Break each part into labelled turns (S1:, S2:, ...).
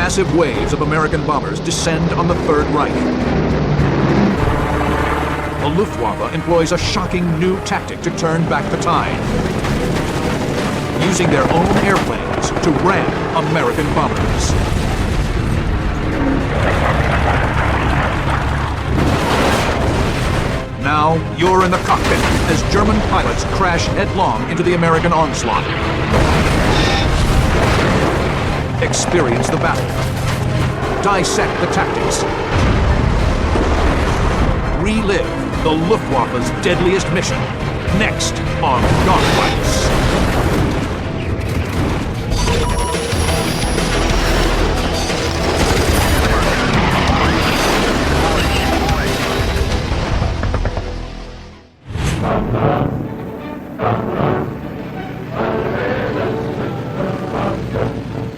S1: Massive waves of American bombers descend on the Third Reich. The Luftwaffe employs a shocking new tactic to turn back the tide, using their own airplanes to ram American bombers. Now, you're in the cockpit as German pilots crash headlong into the American onslaught. Experience the battle. Dissect the tactics. Relive the Luftwaffe's deadliest mission, next on Dogfights.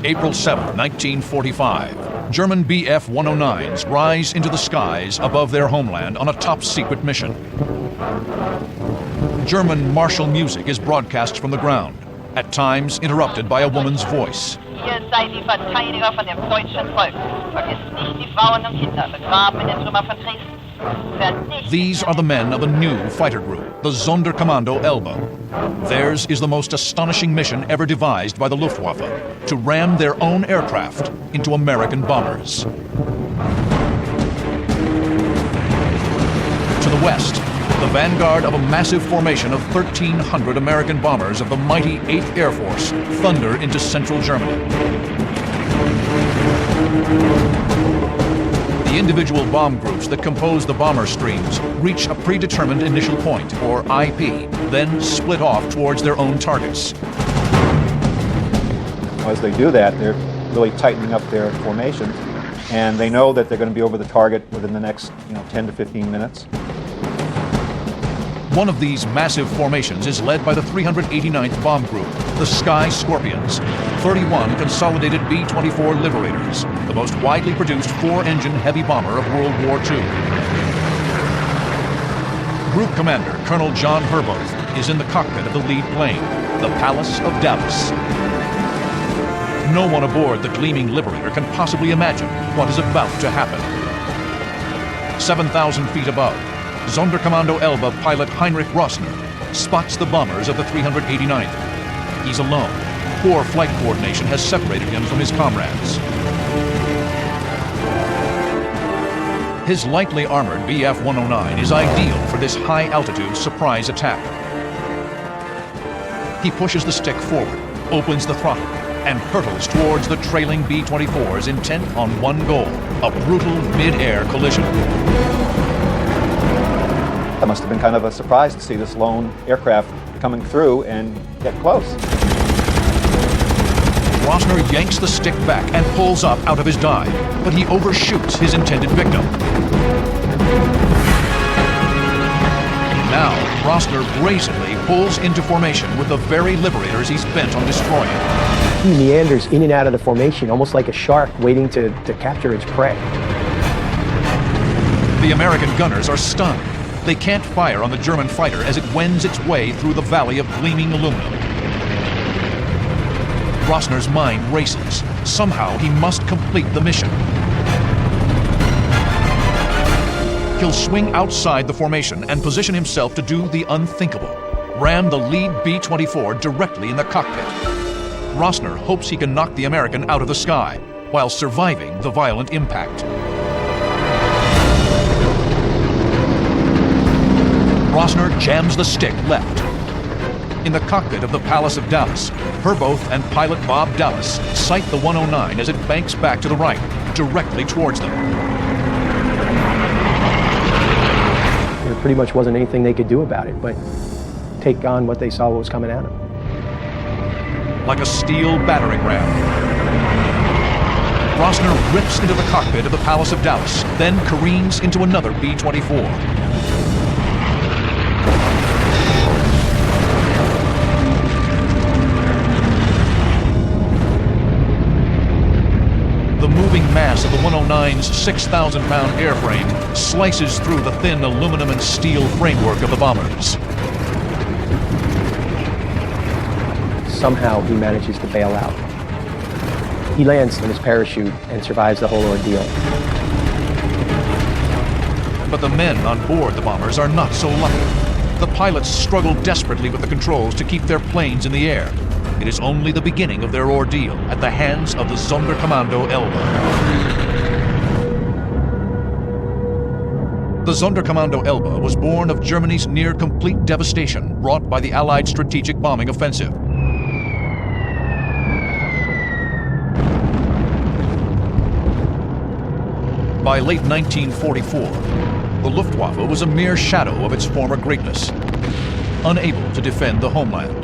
S1: April 7, 1945. German Bf-109s rise into the skies above their homeland on a top-secret mission. German martial music is broadcast from the ground, at times interrupted by a woman's voice.
S2: Hier sei die Verteidiger von dem deutschen Volk. Vergisst nicht die Frauen und Kinder, begraben in den Trümmern von Dresden.
S1: These are the men of a new fighter group, the Sonderkommando Elbe. Theirs is the most astonishing mission ever devised by the Luftwaffe, to ram their own aircraft into American bombers. To the west, the vanguard of a massive formation of 1,300 American bombers of the mighty 8th Air Force thunder into central Germany. The individual bomb groups that compose the bomber streams reach a predetermined initial point, or IP, then split off towards their own targets.
S3: As they do that, they're really tightening up their formations, and they know that they're going to be over the target within the next 10 to 15 minutes.
S1: One of these massive formations is led by the 389th Bomb Group, the Sky Scorpions, 31 consolidated B-24 Liberators, the most widely produced four-engine heavy bomber of World War II. Group Commander Colonel John Herboth is in the cockpit of the lead plane, the Palace of Dallas. No one aboard the gleaming Liberator can possibly imagine what is about to happen. 7,000 feet above, Sonderkommando Elbe pilot Heinrich Rossner spots the bombers of the 389th. He's alone. Poor flight coordination has separated him from his comrades. His lightly armored Bf-109 is ideal for this high-altitude surprise attack. He pushes the stick forward, opens the throttle, and hurtles towards the trailing B-24s intent on one goal, a brutal mid-air collision.
S3: That must have been kind of a surprise to see this lone aircraft coming through and get close.
S1: Rossner yanks the stick back and pulls up out of his dive, but he overshoots his intended victim. Now, Rossner brazenly pulls into formation with the very Liberators he's bent on destroying.
S4: He meanders in and out of the formation, almost like a shark waiting to capture its prey.
S1: The American gunners are stunned. They can't fire on the German fighter as it wends its way through the valley of gleaming aluminum. Rossner's mind races. Somehow he must complete the mission. He'll swing outside the formation and position himself to do the unthinkable. Ram the lead B-24 directly in the cockpit. Rossner hopes he can knock the American out of the sky while surviving the violent impact. Rossner jams the stick left. In the cockpit of the Palace of Dallas, Herboth and pilot Bob Dallas sight the 109 as it banks back to the right, directly towards them.
S4: There pretty much wasn't anything they could do about it, but take on what they saw what was coming at them.
S1: Like a steel battering ram, Rossner rips into the cockpit of the Palace of Dallas, then careens into another B-24. The moving mass of the 109's 6,000-pound airframe slices through the thin aluminum and steel framework of the bombers.
S4: Somehow he manages to bail out. He lands in his parachute and survives the whole ordeal.
S1: But the men on board the bombers are not so lucky. The pilots struggle desperately with the controls to keep their planes in the air. It is only the beginning of their ordeal at the hands of the Sonderkommando Elbe. The Sonderkommando Elbe was born of Germany's near-complete devastation wrought by the Allied strategic bombing offensive. By late 1944, the Luftwaffe was a mere shadow of its former greatness, unable to defend the homeland.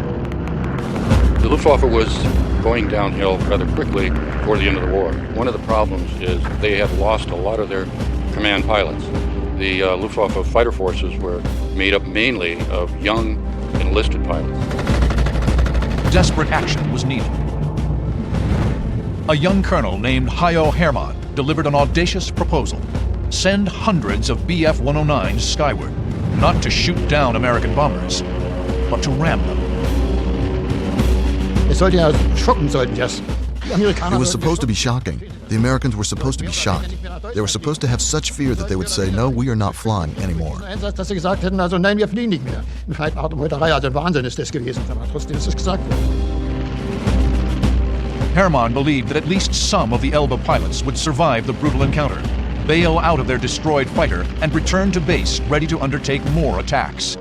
S5: The Luftwaffe was going downhill rather quickly toward the end of the war. One of the problems is they had lost a lot of their command pilots. The Luftwaffe fighter forces were made up mainly of young enlisted pilots.
S1: Desperate action was needed. A young colonel named Hayo Hermann delivered an audacious proposal: send hundreds of Bf-109s skyward, not to shoot down American bombers, but to ram them.
S6: It
S7: was supposed to be shocking. The Americans were supposed to be shocked. They were supposed to have such fear that they would say, no, we are not flying anymore.
S6: Dass sie gesagt hätten, also nein, wir fliegen nicht mehr. Eine Art und Meuterei, also Wahnsinn ist das gewesen, aber trotzdem ist es gesagt worden.
S1: Hermann believed that at least some of the Elbe pilots would survive the brutal encounter, bail out of their destroyed fighter, and return to base ready to undertake more attacks.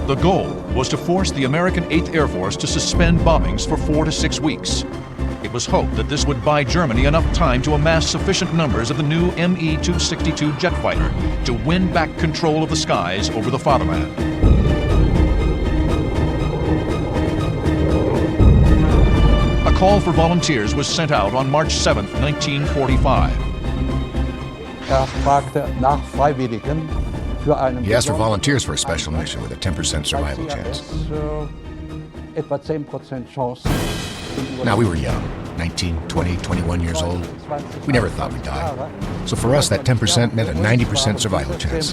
S1: The goal was to force the American 8th Air Force to suspend bombings for 4 to 6 weeks. It was hoped that this would buy Germany enough time to amass sufficient numbers of the new Me-262 jet fighter to win back control of the skies over the fatherland. A call for volunteers was sent out on March 7, 1945.
S8: He asked for volunteers for a special mission with a 10% survival chance. Now, we were young, 19, 20, 21 years old. We never thought we'd die. So for us, that 10% meant a 90% survival chance.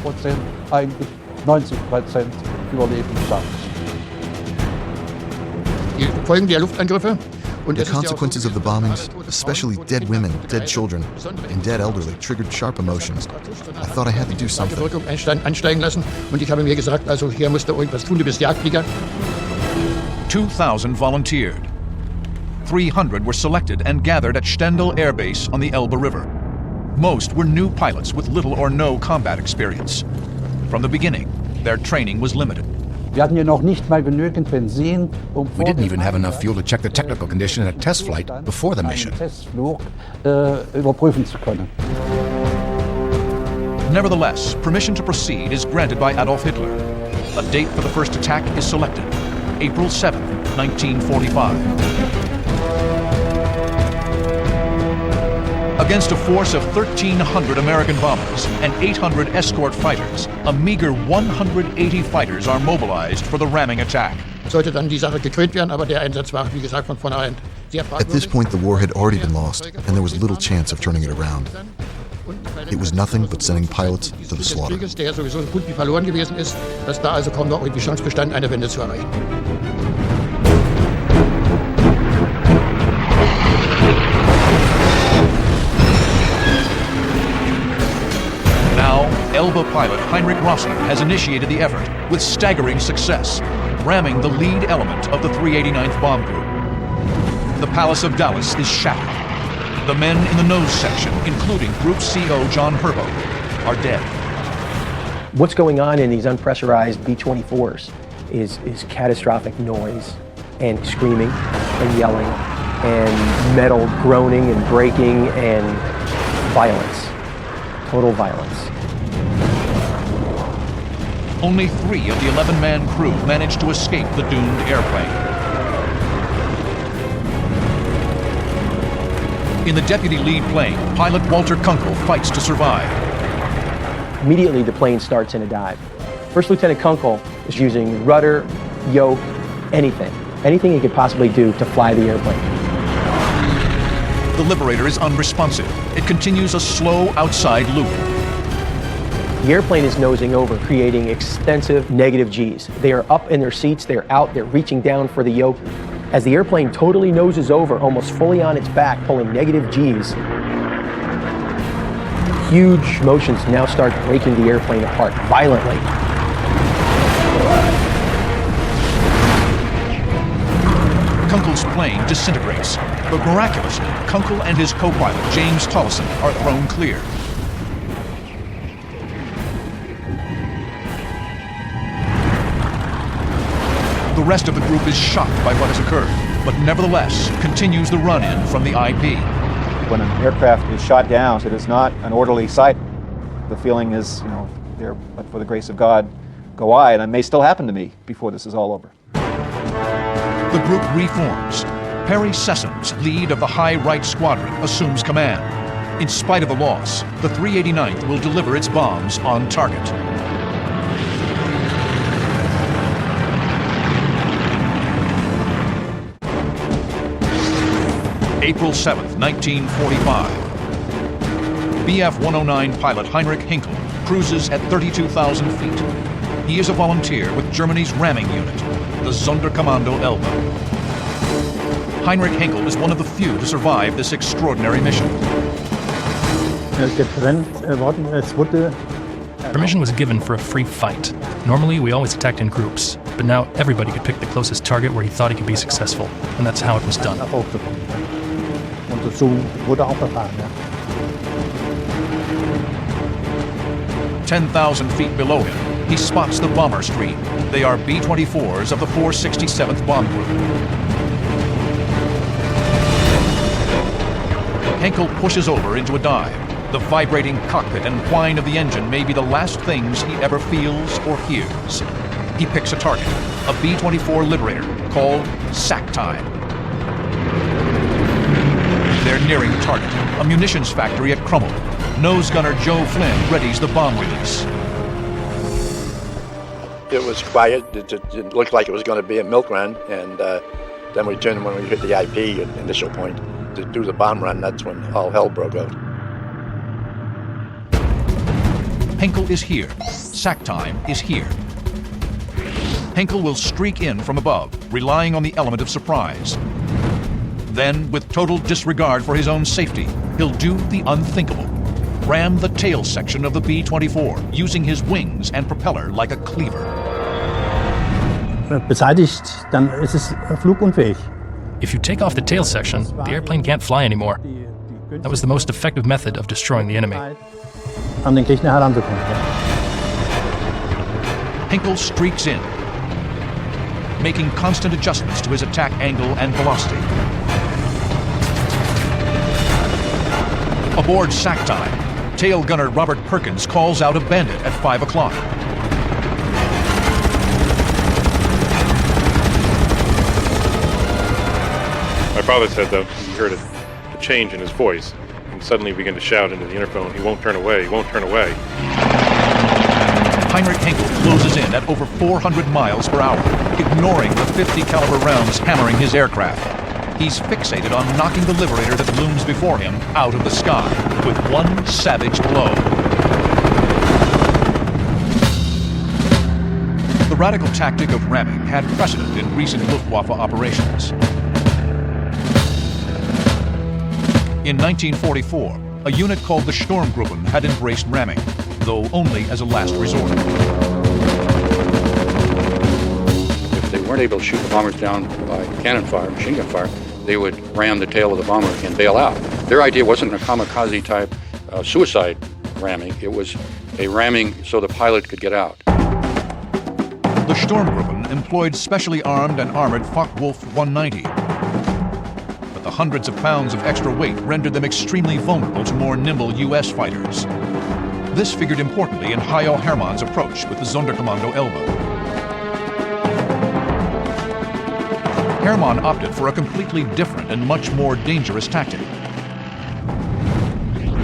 S7: The consequences of the bombings, especially dead women, dead children, and dead elderly, triggered sharp emotions. I thought I had to do something.
S6: Ansteigen lassen und ich habe mir gesagt, also hier musst du irgendwas tun, du bist Jagdflieger.
S1: 2,000 volunteered. 300 were selected and gathered at Stendal Air Base on the Elbe River. Most were new pilots with little or no combat experience. From the beginning, their training was limited.
S8: We didn't even have enough fuel to check the technical condition in a test flight before the mission.
S1: Nevertheless, permission to proceed is granted by Adolf Hitler. A date for the first attack is selected: April 7, 1945. Against a force of 1,300 American bombers and 800 escort fighters, a meager 180 fighters are mobilized for the ramming attack.
S6: Sollte dann die Sache gekrönt werden, aber der Einsatz war, wie gesagt, von vornherein sehr fragwürdig.
S7: At this point, the war had already been lost, and there was little chance of turning it around. It was nothing but sending pilots to the slaughter.
S6: Der sowieso so gut wie verloren gewesen ist, dass da also kaum noch irgendwie Chance bestand, eine Wende zu erreichen.
S1: Now, Elbe pilot Heinrich Rossner has initiated the effort with staggering success, ramming the lead element of the 389th Bomb Group. The Palace of Dallas is shattered. The men in the nose section, including Group CO John Herbo, are dead.
S4: What's going on in these unpressurized B-24s is catastrophic noise and screaming and yelling and metal groaning and breaking and violence, total violence.
S1: Only 3 of the 11-man crew managed to escape the doomed airplane. In the deputy lead plane, pilot Walter Kunkel fights to survive.
S4: Immediately, the plane starts in a dive. First Lieutenant Kunkel is using rudder, yoke, anything he could possibly do to fly the airplane.
S1: The Liberator is unresponsive. It continues a slow outside loop.
S4: The airplane is nosing over, creating extensive negative Gs. They are up in their seats, they're out, they're reaching down for the yoke, As the airplane totally noses over, almost fully on its back, pulling negative Gs, huge motions now start breaking the airplane apart violently.
S1: Kunkel's plane disintegrates, but miraculously, Kunkel and his co-pilot, James Tollison, are thrown clear. The rest of the group is shocked by what has occurred, but nevertheless continues the run-in from the IP.
S3: When an aircraft is shot down, it is not an orderly sight. The feeling is, there, but for the grace of God, go I, and it may still happen to me before this is all over.
S1: The group reforms. Perry Sessoms, lead of the High Right Squadron, assumes command. In spite of the loss, the 389th will deliver its bombs on target. April 7th, 1945. Bf-109 pilot Heinrich Hinkel cruises at 32,000 feet. He is a volunteer with Germany's ramming unit, the Sonderkommando Elbe. Heinrich Hinkel is one of the few to survive this extraordinary mission.
S9: Permission was given for a free fight. Normally, we always attacked in groups, but now everybody could pick the closest target where he thought he could be successful, and that's how it was done.
S1: 10,000 feet below him, he spots the bomber stream. They are B-24s of the 467th Bomb Group. Henkel pushes over into a dive. The vibrating cockpit and whine of the engine may be the last things he ever feels or hears. He picks a target, a B-24 Liberator called Sack Time. They're nearing target, a munitions factory at Crummel. Nose gunner Joe Flynn readies the bomb release.
S10: It was quiet. It looked like it was going to be a milk run, and then we turned when we hit the IP initial point to do the bomb run. That's when all hell broke out.
S1: Henkel is here. Sack Time is here. Henkel will streak in from above, relying on the element of surprise. Then, with total disregard for his own safety, he'll do the unthinkable. Ram the tail section of the B-24, using his wings and propeller like a cleaver.
S11: Beseitigt, dann ist es flugunfähig.
S9: If you take off the tail section, the airplane can't fly anymore. That was the most effective method of destroying the enemy.
S11: An den Gegner heranzukommen.
S1: Henkel streaks in, making constant adjustments to his attack angle and velocity. Aboard Sack Time, tail gunner Robert Perkins calls out a bandit at 5 o'clock.
S12: My father said, though, he heard a change in his voice and suddenly began to shout into the interphone, "He won't turn away, he won't turn away."
S1: Heinrich Henkel closes in at over 400 miles per hour, ignoring the 50 caliber rounds hammering his aircraft. He's fixated on knocking the Liberator that looms before him out of the sky with one savage blow. The radical tactic of ramming had precedent in recent Luftwaffe operations. In 1944, a unit called the Sturmgruppen had embraced ramming, though only as a last resort.
S5: If they weren't able to shoot the bombers down by cannon fire, machine gun fire, they would ram the tail of the bomber and bail out. Their idea wasn't a kamikaze type suicide ramming, it was a ramming so the pilot could get out.
S1: The Sturmgruppen employed specially armed and armored Focke-Wulf 190. But the hundreds of pounds of extra weight rendered them extremely vulnerable to more nimble U.S. fighters. This figured importantly in Hajo Hermann's approach with the Sonderkommando Elbe. Hermann opted for a completely different and much more dangerous tactic.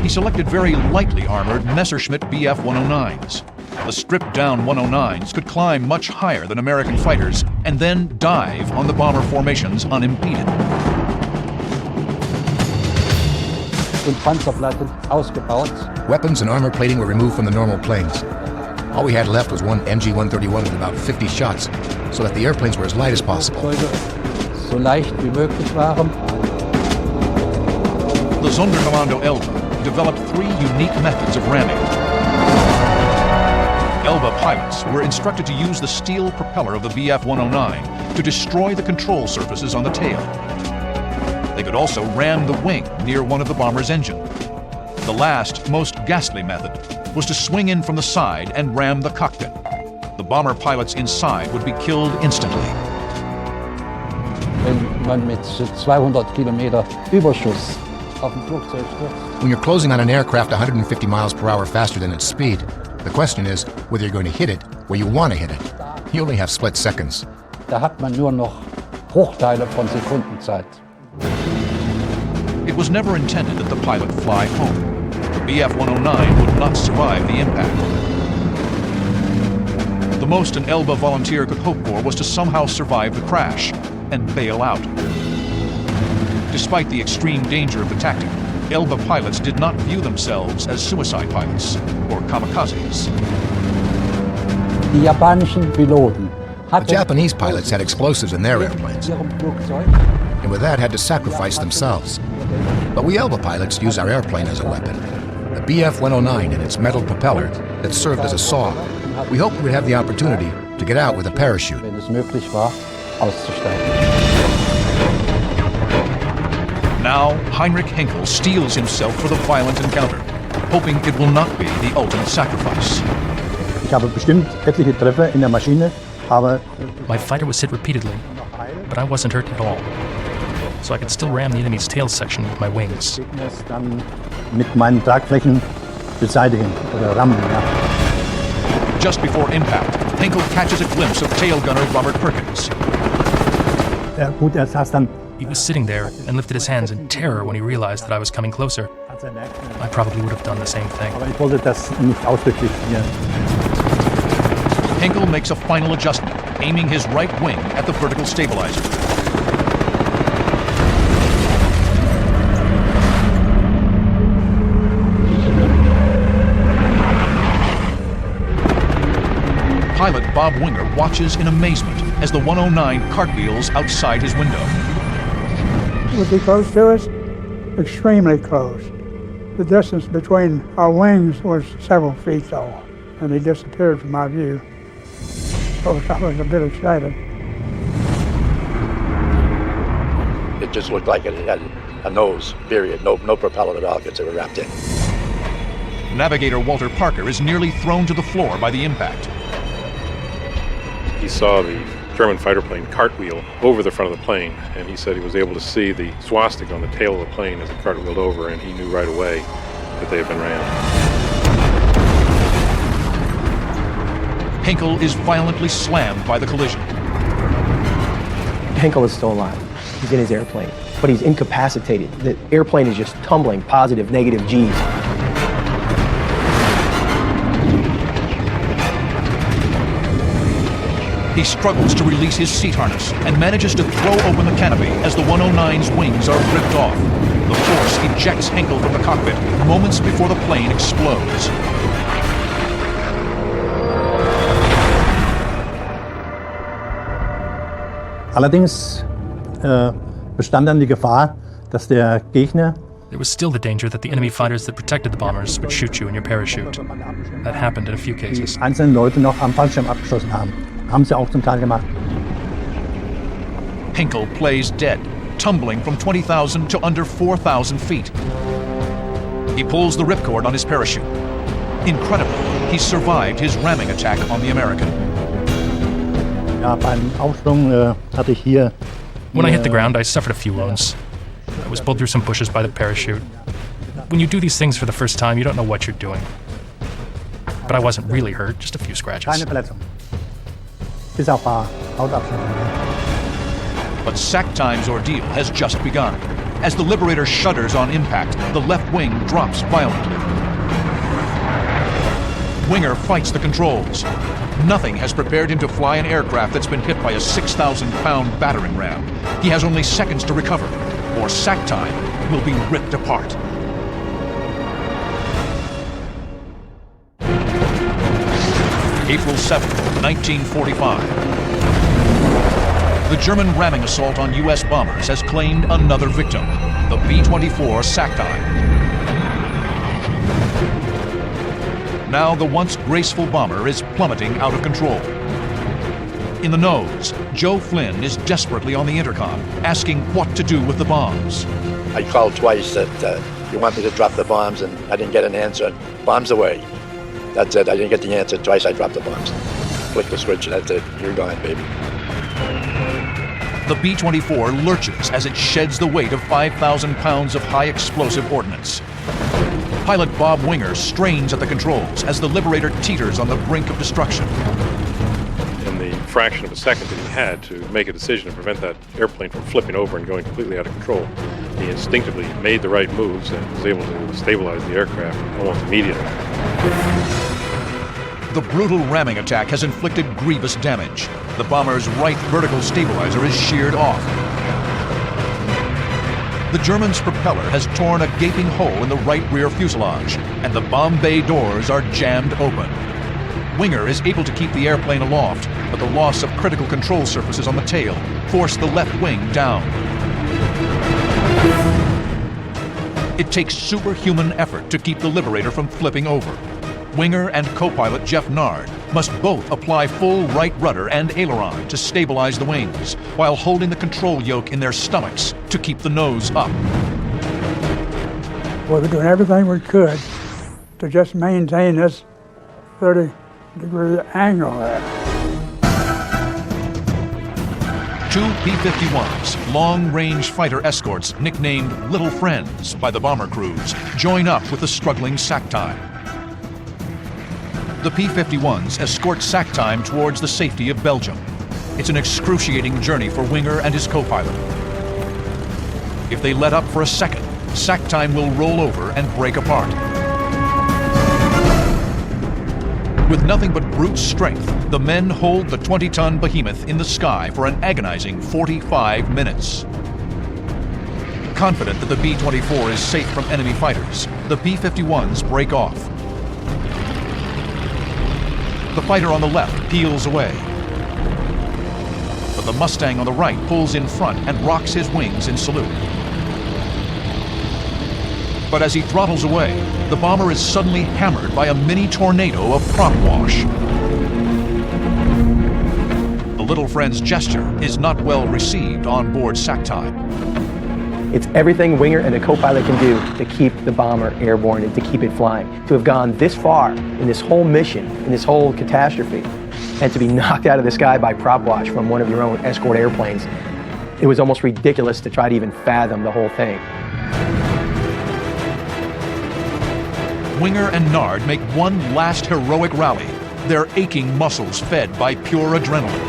S1: He selected very lightly armored Messerschmitt Bf-109s. The stripped-down 109s could climb much higher than American fighters and then dive on the bomber formations unimpeded.
S8: Weapons and armor plating were removed from the normal planes. All we had left was one MG-131 with about 50 shots, so that the airplanes were as light as possible.
S13: so leicht wie möglich waren.
S1: The Sonderkommando Elba developed 3 unique methods of ramming. Elba pilots were instructed to use the steel propeller of the Bf-109 to destroy the control surfaces on the tail. They could also ram the wing near one of the bomber's engine. The last, most ghastly method was to swing in from the side and ram the cockpit. The bomber pilots inside would be killed instantly.
S13: Wenn man mit 200 Kilometer Überschuss auf dem Flugzeug stürzt.
S8: When you're closing on an aircraft 150 miles per hour faster than its speed, the question is whether you're going to hit it where you want to hit it. You only have split seconds.
S13: Da hat man nur noch Bruchteile von Sekundenzeit.
S1: It was never intended that the pilot fly home. The Bf-109 would not survive the impact. The most an Elba volunteer could hope for was to somehow survive the crash and bail out. Despite the extreme danger of the tactic, Elba pilots did not view themselves as suicide pilots or kamikazes.
S13: Die japanischen Piloten
S8: The Japanese pilots had explosives in their airplanes, and with that had to sacrifice themselves. But we Elba pilots use our airplane as a weapon. The Bf-109 and its metal propeller that served as a saw. We hoped we would have the opportunity to get out with a parachute.
S13: Wenn es möglich war, auszusteigen.
S1: Now, Heinrich Henkel steels himself for the violent encounter, hoping it will not be the ultimate sacrifice.
S11: Ich habe bestimmt etliche Treffer in der Maschine, aber
S9: My fighter was hit repeatedly, but I wasn't hurt at all. So I could still ram the enemy's tail section with my wings.
S11: dann mit meinen Tragflächen beseitigen oder rammen. Ja.
S1: Just before impact, Henkel catches a glimpse of tail gunner Robert Perkins.
S11: Ja, gut, saß dann.
S9: He was sitting there and lifted his hands in terror when he realized that I was coming closer. I probably would have done the same thing.
S11: Aber ich wollte das nicht ausdrücklich hier.
S1: Henkel makes a final adjustment, aiming his right wing at the vertical stabilizer. Pilot Bob Winger watches in amazement as the 109 cartwheels outside his window.
S14: Was he close to us? Extremely close. The distance between our wings was several feet though, and he disappeared from my view. So I was a bit excited.
S10: It just looked like it had a nose, period. No propeller at all because they were wrapped in.
S1: Navigator Walter Parker is nearly thrown to the floor by the impact.
S12: He saw the German fighter plane cartwheel over the front of the plane, and he said he was able to see the swastika on the tail of the plane as it cartwheeled over, and he knew right away that they had been rammed.
S1: Henkel is violently slammed by the collision.
S4: Henkel is still alive. He's in his airplane, but he's incapacitated. The airplane is just tumbling positive, negative G's.
S1: He struggles to release his seat harness and manages to throw open the canopy as the 109's wings are ripped off. The force ejects Henkel from the cockpit moments before the plane explodes.
S11: Allerdings bestand dann die Gefahr, dass der Gegner
S9: There was still the danger that the enemy fighters that protected the bombers would shoot you in your parachute. That happened in a few cases.
S11: die einzelnen Leute noch am Fallschirm abgeschossen haben. Haben sie auch zum Teil gemacht.
S1: Henkel plays dead, tumbling from 20,000 to under 4,000 feet. He pulls the ripcord on his parachute. Incredibly, he survived his ramming attack on the American.
S11: Ja, beim Aufsprung hatte ich hier.
S9: When I hit the ground, I suffered a few wounds. I was pulled through some bushes by the parachute. When you do these things for the first time, you don't know what you're doing. But I wasn't really hurt, just a few scratches.
S11: Keine Verletzung. Bis auf ein paar Hautabschnitte.
S1: But Sacktime's ordeal has just begun. As the Liberator shudders on impact, the left wing drops violently. Winger fights the controls. Nothing has prepared him to fly an aircraft that's been hit by a 6,000-pound battering ram. He has only seconds to recover, or Sacktime will be ripped apart. April 7, 1945. The German ramming assault on U.S. bombers has claimed another victim, the B-24 Sackheim. Now the once graceful bomber is plummeting out of control. In the nose, Joe Flynn is desperately on the intercom, asking what to do with the bombs.
S10: I called twice that you want me to drop the bombs, and I didn't get an answer. Bombs away. That's it. I didn't get the answer. Twice I dropped the bombs. Flick the switch, and that's it. You're gone, baby.
S1: The B-24 lurches as it sheds the weight of 5,000 pounds of high-explosive ordnance. Pilot Bob Winger strains at the controls as the Liberator teeters on the brink of destruction.
S12: In the fraction of a second that he had to make a decision to prevent that airplane from flipping over and going completely out of control, he instinctively made the right moves and was able to stabilize the aircraft almost immediately.
S1: The brutal ramming attack has inflicted grievous damage. The bomber's right vertical stabilizer is sheared off. The German's propeller has torn a gaping hole in the right rear fuselage, and the bomb bay doors are jammed open. Winger is able to keep the airplane aloft, but the loss of critical control surfaces on the tail forced the left wing down. It takes superhuman effort to keep the Liberator from flipping over. Winger and co-pilot Jeff Nard must both apply full right rudder and aileron to stabilize the wings, while holding the control yoke in their stomachs to keep the nose up.
S14: We were doing everything we could to just maintain this 30-degree angle there.
S1: Two P-51s, long-range fighter escorts nicknamed Little Friends by the bomber crews, join up with the struggling Sackheim. The P-51s escort Sackheim towards the safety of Belgium. It's an excruciating journey for Winger and his co-pilot. If they let up for a second, Sackheim will roll over and break apart. With nothing but brute strength, the men hold the 20-ton behemoth in the sky for an agonizing 45 minutes. Confident that the B-24 is safe from enemy fighters, the P-51s break off. The fighter on the left peels away. But the Mustang on the right pulls in front and rocks his wings in salute. But as he throttles away, the bomber is suddenly hammered by a mini tornado of prop wash. The Little Friend's gesture is not well received on board Sackheim.
S4: It's everything Winger and the co-pilot can do to keep the bomber airborne and to keep it flying. To have gone this far in this whole mission, in this whole catastrophe, and to be knocked out of the sky by prop wash from one of your own escort airplanes, it was almost ridiculous to try to even fathom the whole thing.
S1: Winger and Nard make one last heroic rally, their aching muscles fed by pure adrenaline.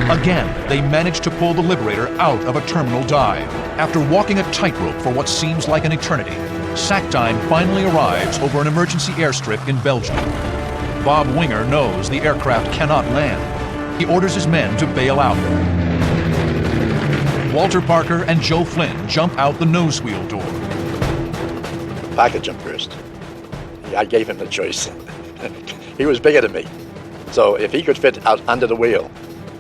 S1: Again, they manage to pull the Liberator out of a terminal dive. After walking a tightrope for what seems like an eternity, Sackheim finally arrives over an emergency airstrip in Belgium. Bob Winger knows the aircraft cannot land. He orders his men to bail out. Walter Parker and Joe Flynn jump out the nose wheel door.
S10: Parker jumped first. I gave him the choice. He was bigger than me. So if he could fit out under the wheel,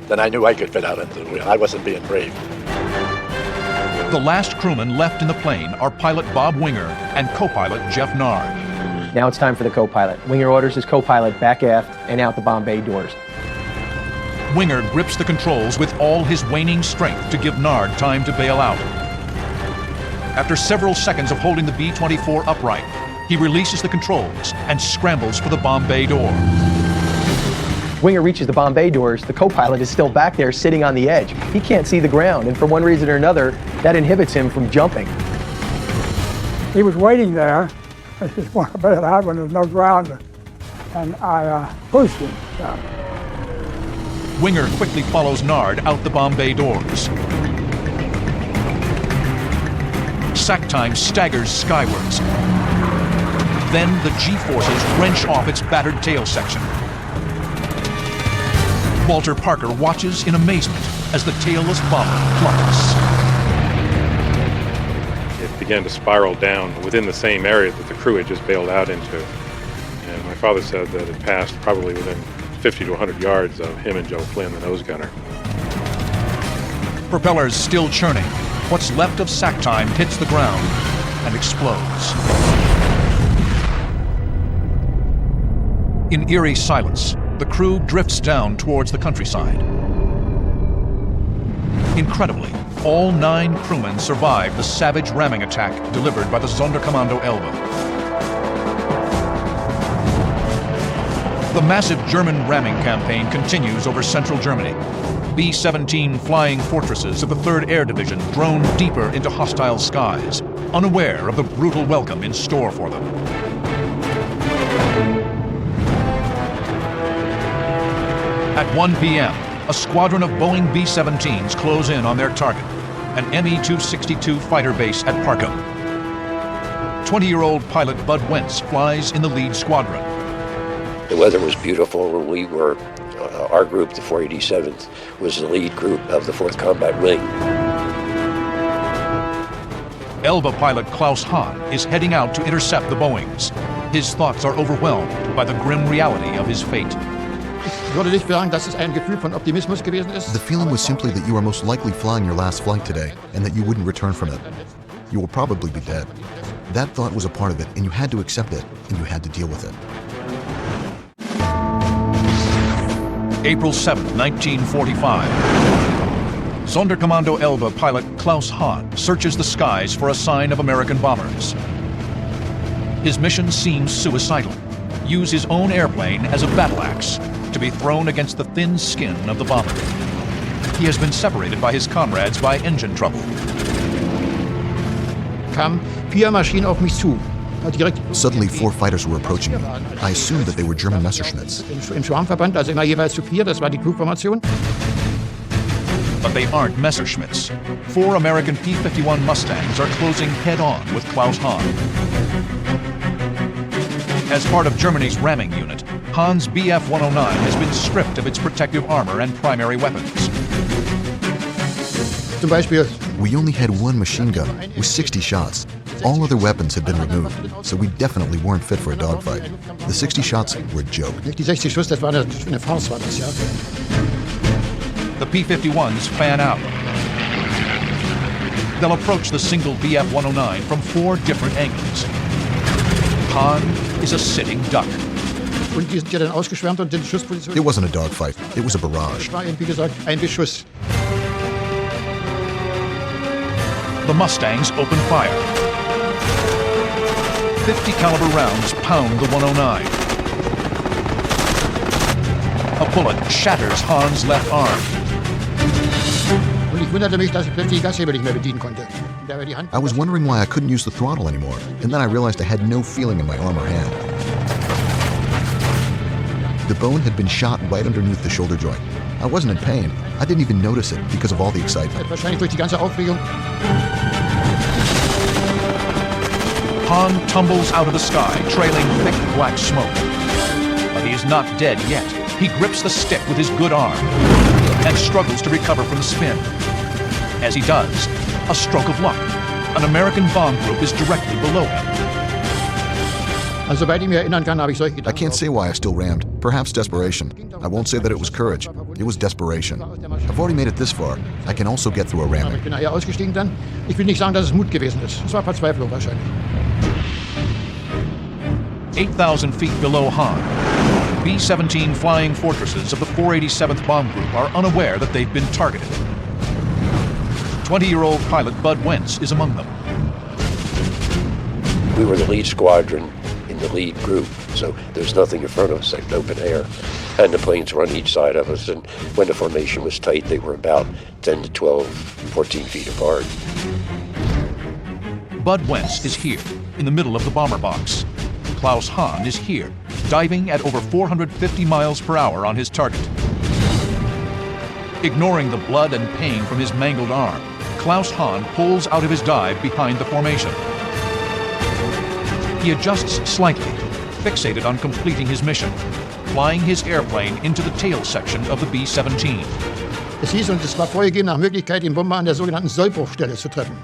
S10: then I knew I could fit out under the wheel. I wasn't being brave.
S1: The last crewmen left in the plane are pilot Bob Winger and co-pilot Jeff Nard.
S4: Now it's time for the co-pilot. Winger orders his co-pilot back aft and out the bomb bay doors.
S1: Winger grips the controls with all his waning strength to give Nard time to bail out. After several seconds of holding the B-24 upright, he releases the controls and scrambles for the bomb bay door.
S4: Winger reaches the bomb bay doors. The co-pilot is still back there sitting on the edge. He can't see the ground, and for one reason or another, that inhibits him from jumping.
S14: He was waiting there. I just wanted to bail out when there was no ground, and I pushed him down.
S1: Winger quickly follows Nard out the bomb bay doors. Sackheim staggers skywards. Then the G-forces wrench off its battered tail section. Walter Parker watches in amazement as the tailless bomber plummets.
S12: It began to spiral down within the same area that the crew had just bailed out into. And my father said that it passed probably within 50 to 100 yards of him and Joe Flynn, the nose gunner.
S1: Propellers still churning. What's left of sack time hits the ground and explodes. In eerie silence, the crew drifts down towards the countryside. Incredibly, all 9 crewmen survived the savage ramming attack delivered by the Sonderkommando Elbe. The massive German ramming campaign continues over central Germany. B-17 flying fortresses of the 3rd Air Division drone deeper into hostile skies, unaware of the brutal welcome in store for them. At 1 p.m., a squadron of Boeing B-17s close in on their target, an Me-262 fighter base at Parkham. 20-year-old pilot Bud Wentz flies in the lead squadron.
S15: The weather was beautiful, and we were, our group, the 487th, was the lead group of the 4th Combat Wing.
S1: Elba pilot Klaus Hahn is heading out to intercept the Boeings. His thoughts are overwhelmed by the grim reality of his fate.
S6: The
S7: feeling was simply that you are most likely flying your last flight today, and that you wouldn't return from it. You will probably be dead. That thought was a part of it, and you had to accept it, and you had to deal with it.
S1: April 7, 1945. Sonderkommando Elbe pilot Klaus Hahn searches the skies for a sign of American bombers. His mission seems suicidal. Use his own airplane as a battle axe to be thrown against the thin skin of the bomber. He has been separated by his comrades by engine trouble.
S7: Suddenly, 4 fighters were approaching me. I assumed that they were German Messerschmitts.
S1: But they aren't Messerschmitts. 4 American P-51 Mustangs are closing head-on with Klaus Hahn. As part of Germany's ramming unit, Hahn's Bf-109 has been stripped of its protective armor and primary weapons.
S7: We only had 1 machine gun with 60 shots. All other weapons had been removed, so we definitely weren't fit for a dogfight. The 60 shots were a joke.
S6: The
S1: P-51s fan out. They'll approach the single Bf-109 from 4 different angles. Hahn is a sitting duck.
S7: It wasn't a dogfight, it was a barrage.
S1: The Mustangs open fire. 50 caliber rounds pound the 109. A bullet shatters Hahn's left arm.
S7: I was wondering why I couldn't use the throttle anymore, and then I realized I had no feeling in my arm or hand. The bone had been shot right underneath the shoulder joint. I wasn't in pain. I didn't even notice it because of all the excitement.
S1: Hahn tumbles out of the sky, trailing thick black smoke. But he is not dead yet. He grips the stick with his good arm and struggles to recover from the spin. As he does, a stroke of luck. An American bomb group is directly below him.
S7: I can't say why I still rammed. Perhaps desperation. I won't say that it was courage. It was desperation. I've already made it this far. I can also get through a ramming.
S1: 8,000 feet below Hahn, B-17 flying fortresses of the 487th Bomb Group are unaware that they've been targeted. 20-year-old pilot Bud Wentz is among them.
S15: We were the lead squadron in the lead group, so there's nothing in front of us except open air. And the planes were on each side of us, and when the formation was tight, they were about 10 to 12, 14 feet apart.
S1: Bud Wentz is here, in the middle of the bomber box. Klaus Hahn is here, diving at over 450 miles per hour on his target. Ignoring the blood and pain from his mangled arm, Klaus Hahn pulls out of his dive behind the formation. He adjusts slightly, fixated on completing his mission, flying his airplane into the tail section of the B-17.
S6: Es hieß uns, es war vorgegeben nach Möglichkeit, den Bomber an der sogenannten Sollbruchstelle zu treffen.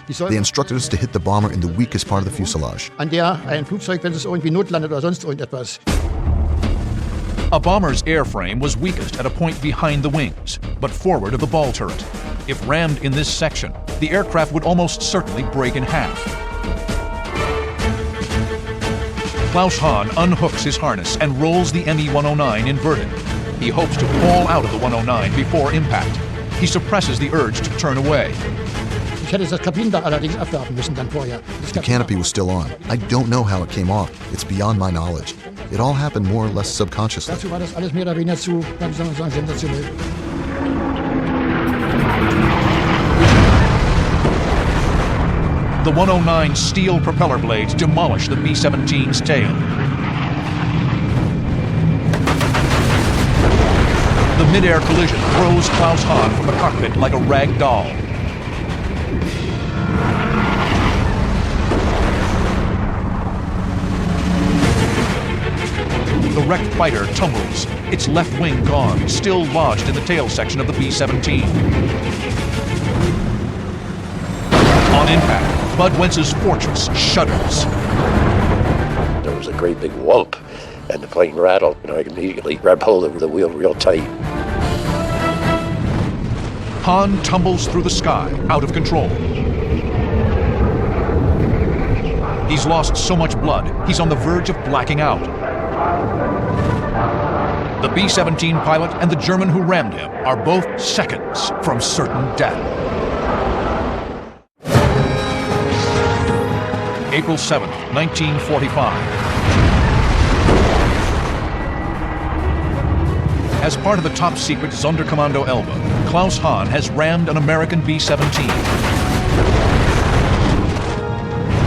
S7: They instructed us to hit the bomber in the weakest part of the fuselage.
S6: An der ein Flugzeug, wenn es irgendwie notlandet oder sonst irgendetwas.
S1: A bomber's airframe was weakest at a point behind the wings, but forward of the ball turret. If rammed in this section, the aircraft would almost certainly break in half. Klaus Hahn unhooks his harness and rolls the ME-109 inverted. He hopes to fall out of the 109 before impact. He suppresses the urge to turn away.
S6: Ich hätte das Kabinendach allerdings abwerfen müssen dann vorher.
S7: The canopy was still on. I don't know how it came off. It's beyond my knowledge. It all happened more or less subconsciously.
S6: Dazu war das alles mehr oder weniger zu, wie soll man sagen, sensationell.
S1: The 109's steel propeller blades demolish the B-17's tail. The mid-air collision throws Klaus Hahn from the cockpit like a rag doll. The wrecked fighter tumbles, its left wing gone, still lodged in the tail section of the B-17. On impact, Bud Wentz's Fortress shudders.
S15: There was a great big whump, and the plane rattled, and I immediately grabbed hold of the wheel real tight.
S1: Hahn tumbles through the sky, out of control. He's lost so much blood, he's on the verge of blacking out. The B-17 pilot and the German who rammed him are both seconds from certain death. April 7th, 1945. As part of the top-secret Sonderkommando Elbe, Klaus Hahn has rammed an American B-17.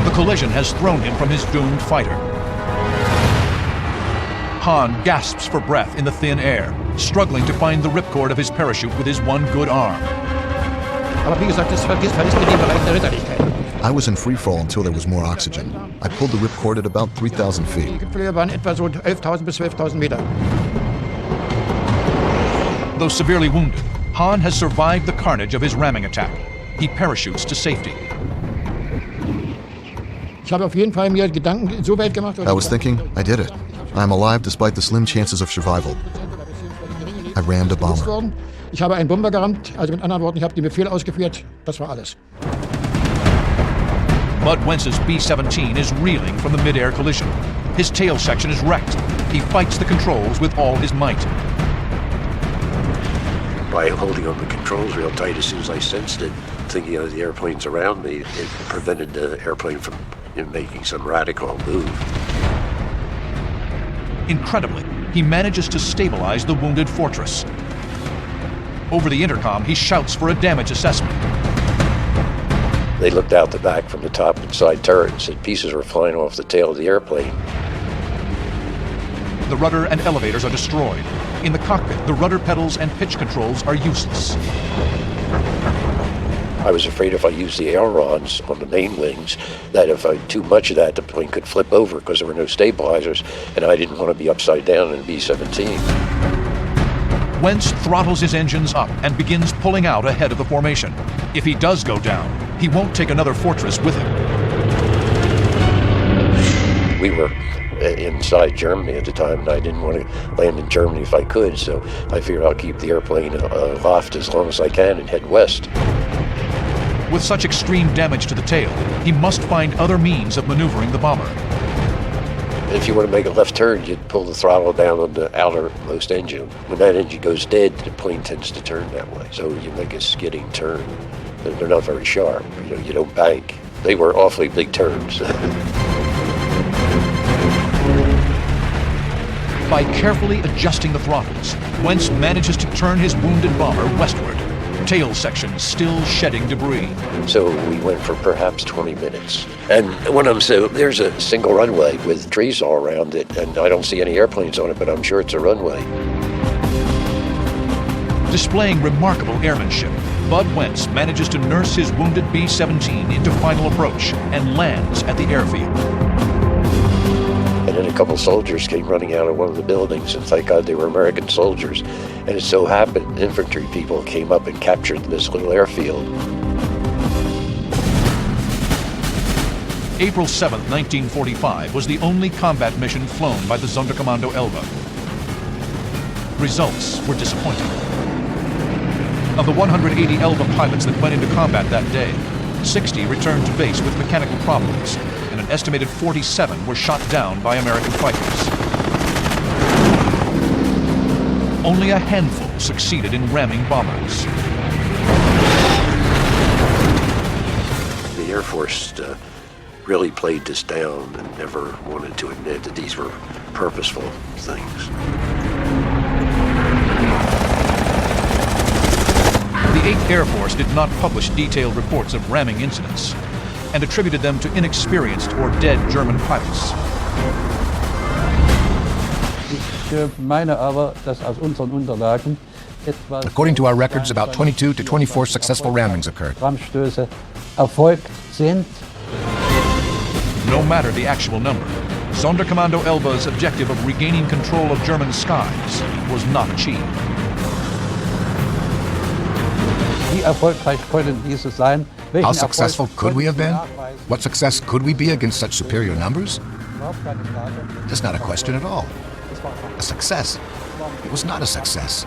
S1: The collision has thrown him from his doomed fighter. Hahn gasps for breath in the thin air, struggling to find the ripcord of his parachute with his one good arm.
S7: I was in free fall until there was more oxygen. I pulled the ripcord at about 3,000 feet.
S1: Though severely wounded, Hahn has survived the carnage of his ramming attack. He parachutes to safety.
S6: I
S7: was thinking, I did it. I'm alive despite the slim chances of survival. I rammed a bomber.
S6: Ich habe einen Bomber gerammt, also mit anderen Worten, ich habe den Befehl ausgeführt, das war alles.
S1: Bud Wentz's B-17 is reeling from the mid-air collision. His tail section is wrecked. He fights the controls with all his might.
S15: By holding on the controls real tight as soon as I sensed it, thinking of the airplanes around me, it prevented the airplane from making some radical move.
S1: Incredibly, he manages to stabilize the wounded Fortress. Over the intercom, he shouts for a damage assessment.
S15: They looked out the back from the top and side turret and said pieces were flying off the tail of the airplane.
S1: The rudder and elevators are destroyed. In the cockpit, the rudder pedals and pitch controls are useless.
S15: I was afraid if I used the ailerons on the main wings, that if I did too much of that, the plane could flip over because there were no stabilizers, and I didn't want to be upside down in a B-17.
S1: Wentz throttles his engines up and begins pulling out ahead of the formation. If he does go down, he won't take another Fortress with him.
S15: We were inside Germany at the time, and I didn't want to land in Germany if I could, so I figured I'll keep the airplane aloft as long as I can and head west.
S1: With such extreme damage to the tail, he must find other means of maneuvering the bomber.
S15: If you want to make a left turn, you'd pull the throttle down on the outermost engine. When that engine goes dead, the plane tends to turn that way. So you make a skidding turn. They're not very sharp. You don't bank. They were awfully big turns.
S1: By carefully adjusting the throttles, Wentz manages to turn his wounded bomber westward. Tail section still shedding debris.
S15: So we went for perhaps 20 minutes. And when I'm there's a single runway with trees all around it, and I don't see any airplanes on it, but I'm sure it's a runway.
S1: Displaying remarkable airmanship, Bud Wentz manages to nurse his wounded B-17 into final approach and lands at the airfield.
S15: And then a couple soldiers came running out of one of the buildings, and thank God they were American soldiers. And it so happened infantry people came up and captured this little airfield.
S1: April 7th, 1945 was the only combat mission flown by the Sonderkommando Elbe. Results were disappointing. Of the 180 Elba pilots that went into combat that day, 60 returned to base with mechanical problems, and an estimated 47 were shot down by American fighters. Only a handful succeeded in ramming bombers.
S15: The Air Force really played this down and never wanted to admit that these were purposeful things.
S1: The 8th Air Force did not publish detailed reports of ramming incidents and attributed them to inexperienced or dead German pilots.
S8: According to our records, about 22 to 24 successful rammings occurred.
S1: No matter the actual number, Sonderkommando Elba's objective of regaining control of German skies was not achieved.
S8: How successful could we have been? What success could we be against such superior numbers? That's not a question at all. A success. It was not a success.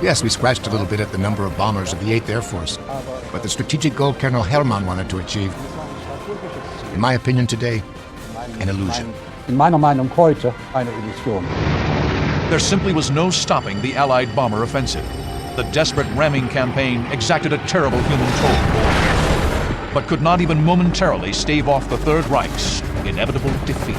S8: Yes, we scratched a little bit at the number of bombers of the 8th Air Force, but the strategic goal Colonel Hermann wanted to achieve, in my opinion today, an illusion.
S1: There simply was no stopping the Allied bomber offensive. The desperate ramming campaign exacted a terrible human toll, but could not even momentarily stave off the Third Reich's inevitable defeat.